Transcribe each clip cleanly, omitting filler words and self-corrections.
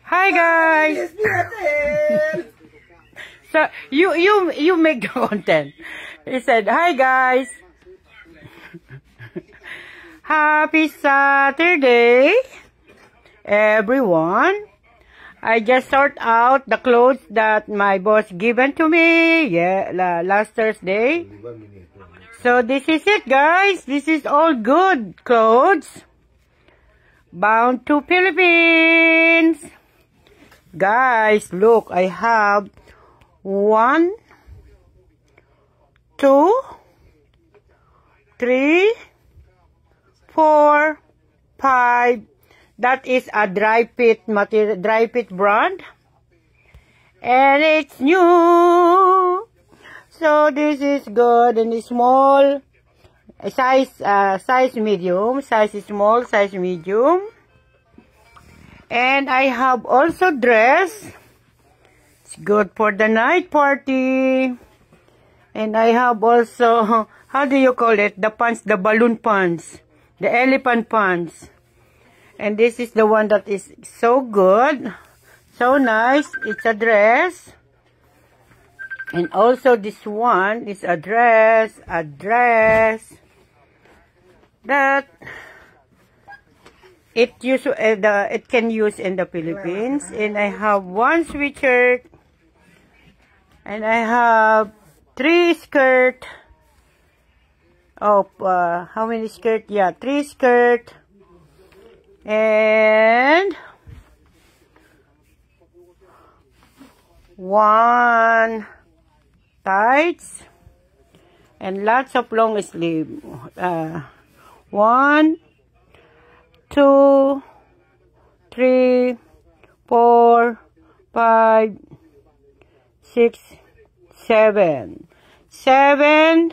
Hi guys. So you make the content. He said, "Hi guys. Happy Saturday, everyone. I just sort out the clothes that my boss given to me last Thursday. So this is it, guys. This is all good clothes. Bound to Philippines. Guys, look, I have 1, 2, 3, 4, 5. That is a dry fit material, dry fit brand, and it's new. So this is good, and it's small, size medium, size small, size medium. And I have also dress. It's good for the night party. And I have also, how do you call it? The pants, the balloon pants, the elephant pants. And this is the one that is so good, so nice. It's a dress. And also this one is a dress that it can use in the Philippines. And I have one sweatshirt, and I have 3 skirt. Oh, how many skirt? Yeah, 3 skirt. And 1 tights, and lots of long sleeve. 1, 2, 3, 4, 5, 6, 7. 7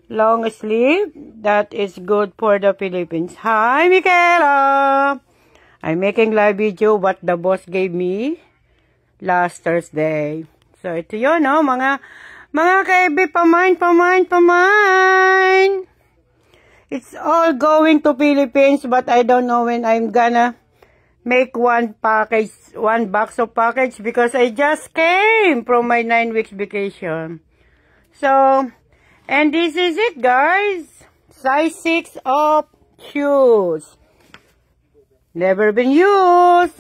long sleeve. That is good for the Philippines. Hi, Michaela! I'm making live video what the boss gave me last Thursday. So, ito yun, no? Mga kaibi, pamain. It's all going to Philippines, but I don't know when I'm gonna make one box of package, because I just came from my 9 weeks vacation. So, and this is it, guys. Size 6 of shoes. Never been used.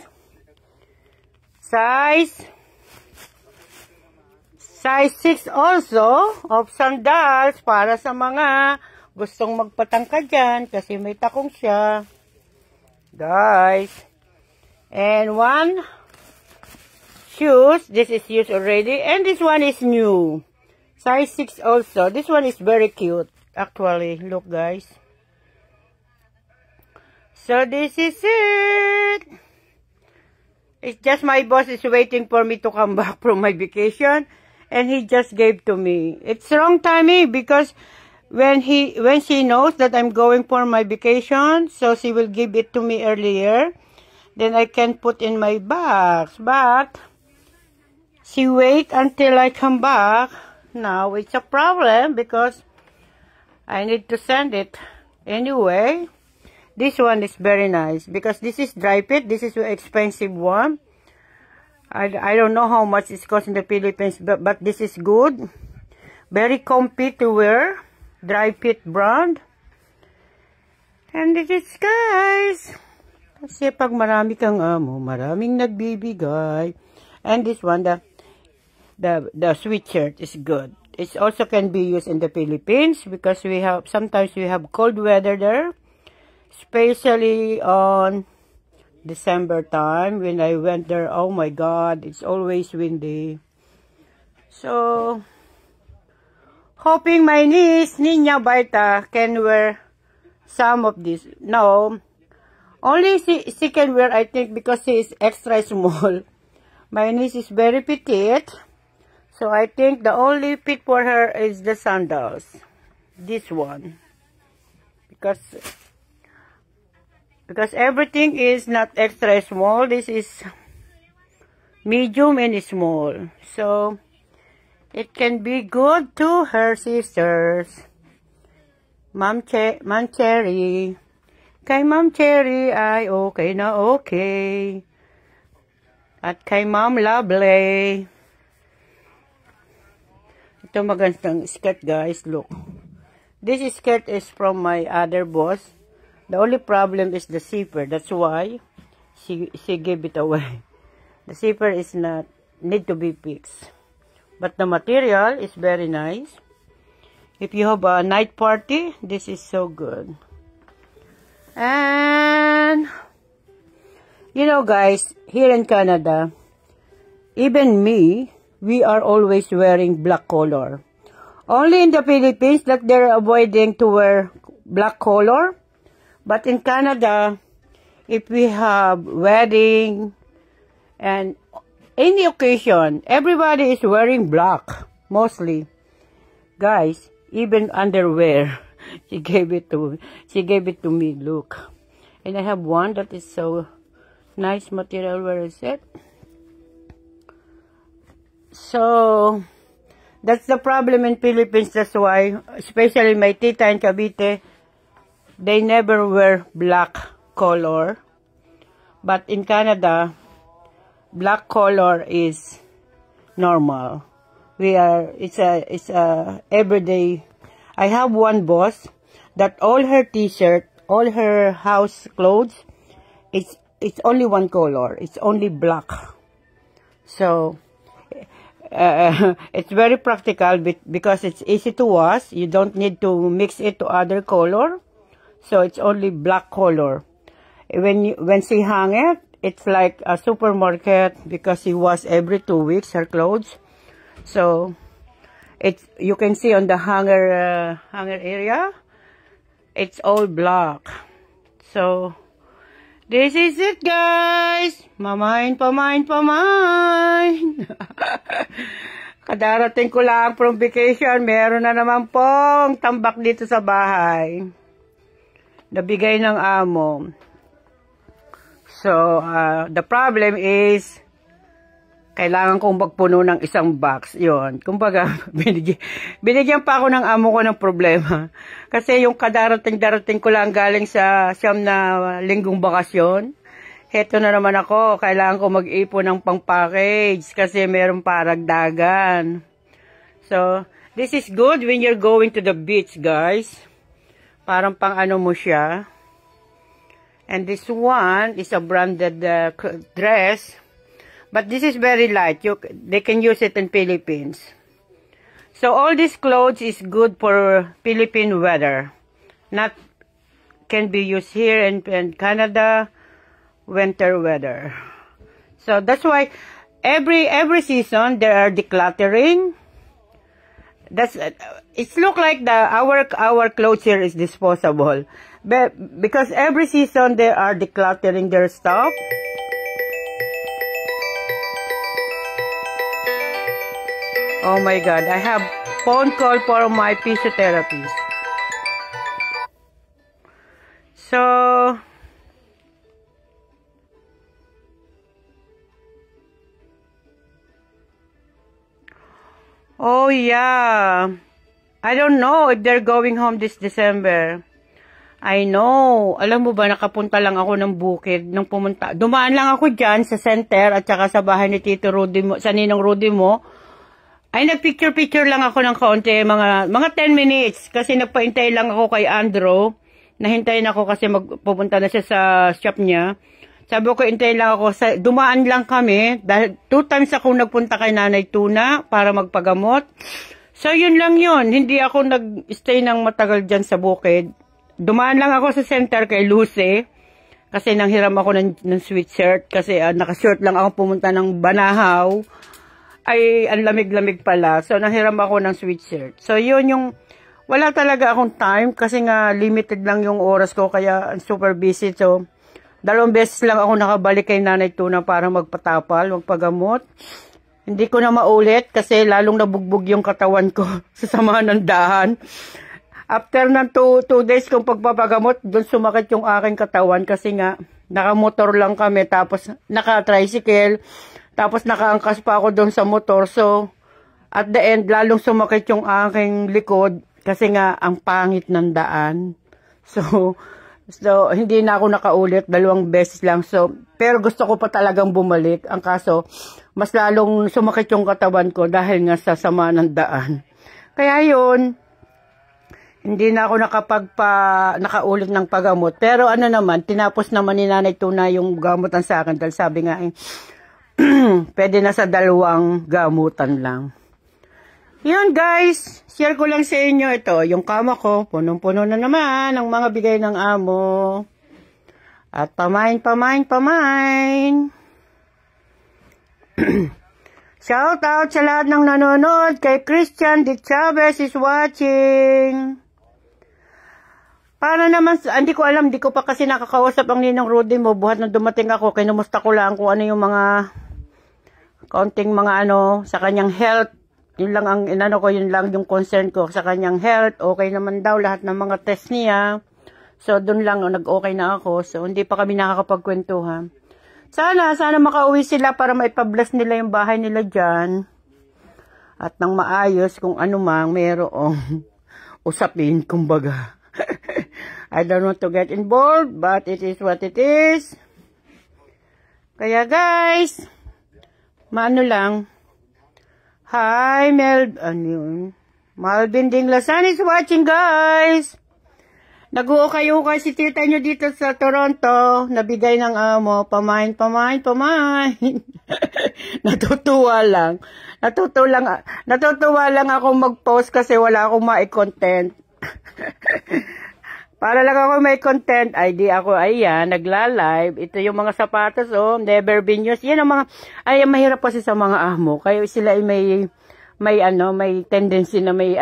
Size 6 also of sandals para sa mga gustong magpatangka dyan kasi may takong siya. Guys. And 1 shoes. This is used already. And this one is new. Size 6 also. This one is very cute. Actually, look guys. So this is it. It's just my boss is waiting for me to come back from my vacation, and he just gave to me. It's wrong timing, because when she knows that I'm going for my vacation, so she will give it to me earlier. Then I can put in my box. But she wait until I come back. Now it's a problem because I need to send it anyway. This one is very nice because this is dry fit. This is an expensive one. I don't know how much it costs in the Philippines, but this is good. Very comfy to wear. Dry fit brand. And this is, guys. Kasi pag marami kang amo, maraming nagbibigay. And this one, the sweatshirt is good. It also can be used in the Philippines because sometimes we have cold weather there. Especially on December time when I went there. Oh my God, it's always windy. So, hoping my niece, Nina Baita, can wear some of this. No, only she can wear, I think, because she is extra small. My niece is very petite. So, I think the only fit for her is the sandals. This one. Because everything is not extra small. This is medium and small. So, it can be good to her sisters. Ma'am Cherry. Kay Ma'am Cherry ay okay na okay. At kay Ma'am Lovely. Ito magandang skirt, guys. Look. This skirt is from my other boss. The only problem is the zipper. That's why she gave it away. The zipper is not need to be fixed. But the material is very nice. If you have a night party, this is so good. And you know, guys, here in Canada, even me, we are always wearing black color. Only in the Philippines that they're avoiding to wear black color. But in Canada, if we have wedding and any occasion, everybody is wearing black, mostly. Guys, even underwear, she gave it to me, look. And I have one that is so nice material. Where is it? So, that's the problem in Philippines. That's why, especially my tita in Cavite, they never wear black color. But in Canada, black color is normal. It's a everyday. I have one boss that all her t-shirt, all her house clothes, it's only one color. It's only black. So, it's very practical because it's easy to wash. You don't need to mix it to other color. So it's only black color. When she hang it, it's like a supermarket because she wash every 2 weeks her clothes. So you can see on the hanger area, it's all black. So this is it, guys. Mamain. Kadarating ko lang from vacation, meron na naman pong tambak dito sa bahay. Nabigay ng amo. So, the problem is, kailangan kong magpuno ng isang box. Yun. Kumbaga, binigyan pa ako ng amo ko ng problema. Kasi yung kadarating ko lang galing sa siyam na linggong bakasyon. Heto na naman ako. Kailangan ko mag-ipon ng pang-package kasi meron paragdagan. So, this is good when you're going to the beach, guys. Parang pang ano mo siya. And this one is a branded dress. But this is very light. They can use it in Philippines. So all these clothes is good for Philippine weather. Not can be used here in Canada winter weather. So that's why every season there are decluttering. It's look like our clothes here is disposable. But because every season they are decluttering their stuff. Oh my God, I have phone call for my physiotherapist. So, oh yeah, I don't know if they're going home this December. I know. Alam mo ba, nakapunta lang ako ng bukid nung pumunta. Dumaan lang ako dyan sa center at saka sa bahay ni Tito Rudy mo, sa Ninong Rudy mo. Ay, nagpicture-picture lang ako ng kaunti, mga 10 minutes. Kasi nagpaintay lang ako kay Andrew. Nahintayin ako kasi pupunta na siya sa shop niya. Sabi ko, hintayin lang ako. Dumaan lang kami. Dahil 2 times ako nagpunta kay Nanay Tuna para magpagamot. So, yun lang yun. Hindi ako nag-stay ng matagal dyan sa bukid. Dumaan lang ako sa center kay Lucy. Kasi nanghiram ako ng sweatshirt. Kasi naka-shirt lang ako pumunta ng Banahaw. Ay, ang lamig-lamig pala. So, nanghiram ako ng sweatshirt. So, yun yung, wala talaga akong time kasi nga limited lang yung oras ko kaya super busy. So, 2 beses lang ako nakabalik kay Nanay Tuna para magpatapal, magpagamot. Hindi ko na maulit kasi lalong nabugbog yung katawan ko sa sama ng dahan. After ng 2 days kong pagpapagamot, doon sumakit yung aking katawan kasi nga nakamotor lang kami tapos naka-tricycle. Tapos nakaangkas pa ako doon sa motor. So, at the end, lalong sumakit yung aking likod kasi nga ang pangit ng daan. So, So, hindi na ako nakaulit, 2 beses lang. So, pero gusto ko pa talagang bumalik. Ang kaso, mas lalong sumakit yung katawan ko dahil nga sa sama ng daan. Kaya yun, hindi na ako nakaulit ng paggamot. Pero ano naman, tinapos naman ni Nanay Tuna yung gamutan sa akin. Dahil sabi nga, pwede na sa 2 gamutan lang. Yun guys, share ko lang sa inyo ito. Yung kama ko, punong-puno na naman ang mga bigay ng amo. At pamain. Shout out sa lahat ng nanonood. Kay Christian de Chavez is watching. Para naman, hindi ko alam, hindi ko pa kasi nakakausap ang Ninong Rudy mo. Buhat na dumating ako, kinumusta ko lang kung ano yung mga kaunting mga sa kanyang health. Yun lang ang yun lang yung concern ko sa kanyang health. Okay naman daw lahat ng mga test niya. So, dun lang nag-okay na ako. So, hindi pa kami nakakapagkwentuhan. Sana makauwi sila para maipabless nila yung bahay nila dyan. At nang maayos kung ano mang mayroong usapin, kumbaga. I don't want to get involved, but it is what it is. Kaya guys, maano lang. Hi, Malvin Dinglasan is watching, guys. Nag-uukay-ukay si tita nyo dito sa Toronto. Nabigay ng amo. Pamain. Natutuwa lang. Natutuwa lang ako mag-post kasi wala akong ma-content. Para lang ako may content, nagla-live. Ito yung mga sapatos, never been used. Yan ang mga, mahirap kasi sa mga amo. Kaya sila ay may tendency na may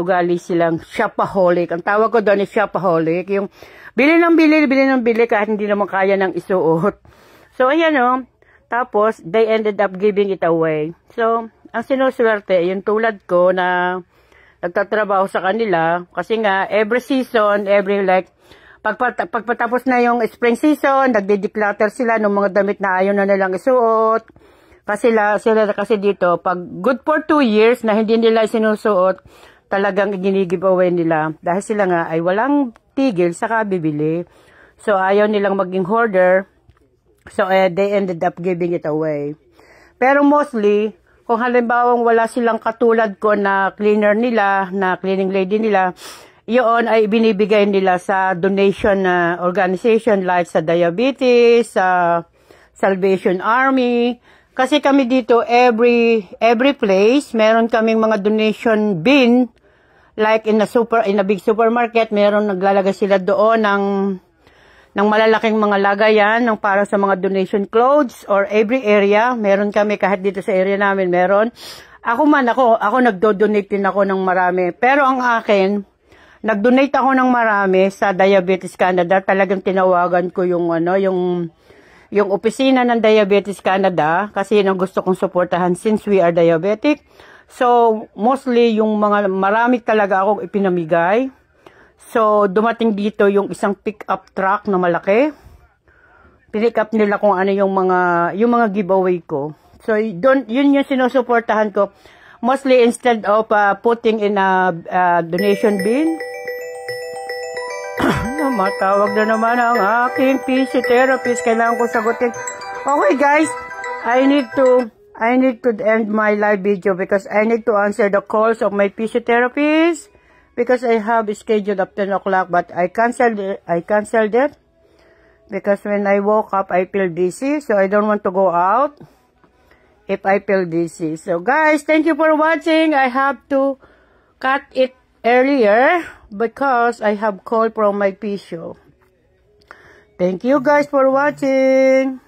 ugali silang shopaholic. Ang tawag ko doon is shopaholic. Yung bili ng bili kahit hindi naman kaya ng isuot. So, ayan Tapos, they ended up giving it away. So, ang sinuswerte, yung tulad ko na nagtatrabaho sa kanila kasi nga every season, pagpatapos na yung spring season, nagde-declutter sila ng mga damit na ayaw na nilang isuot. Kasi dito, pag good for 2 years na hindi nila sinusuot, talagang gini-giveaway nila. Dahil sila nga ay walang tigil sa bibili. So, ayaw nilang maging hoarder. So, they ended up giving it away. Pero mostly, kung halimbawa wala silang katulad ko na cleaner nila, na cleaning lady nila, yun ay binibigay nila sa donation organization like sa diabetes, sa Salvation Army. Kasi kami dito, every place, meron kaming mga donation bin, like in a big supermarket, meron naglalagay sila doon ng malalaking mga lagayan para sa mga donation clothes or every area. Meron kami kahit dito sa area namin meron. Ako nagdo-donate din ako ng marami. Pero ang akin, nag-donate ako ng marami sa Diabetes Canada. Talagang tinawagan ko yung opisina ng Diabetes Canada kasi yun ang gusto kong suportahan since we are diabetic. So, mostly yung marami talaga akong ipinamigay. So, dumating dito yung isang pick-up truck na malaki. Pick up nila kung ano yung mga giveaway ko. So, yun yung sinusuportahan ko. Mostly, instead of putting in a donation bin. Matawag na naman ang aking physiotherapist. Kailangan ko sagutin. Okay, guys. I need to end my live video because I need to answer the calls of my physiotherapist. Because I have scheduled at 10 o'clock, but I canceled it. Because when I woke up, I feel dizzy. So, I don't want to go out if I feel dizzy. So, guys, thank you for watching. I have to cut it earlier because I have call from my physio. Thank you, guys, for watching.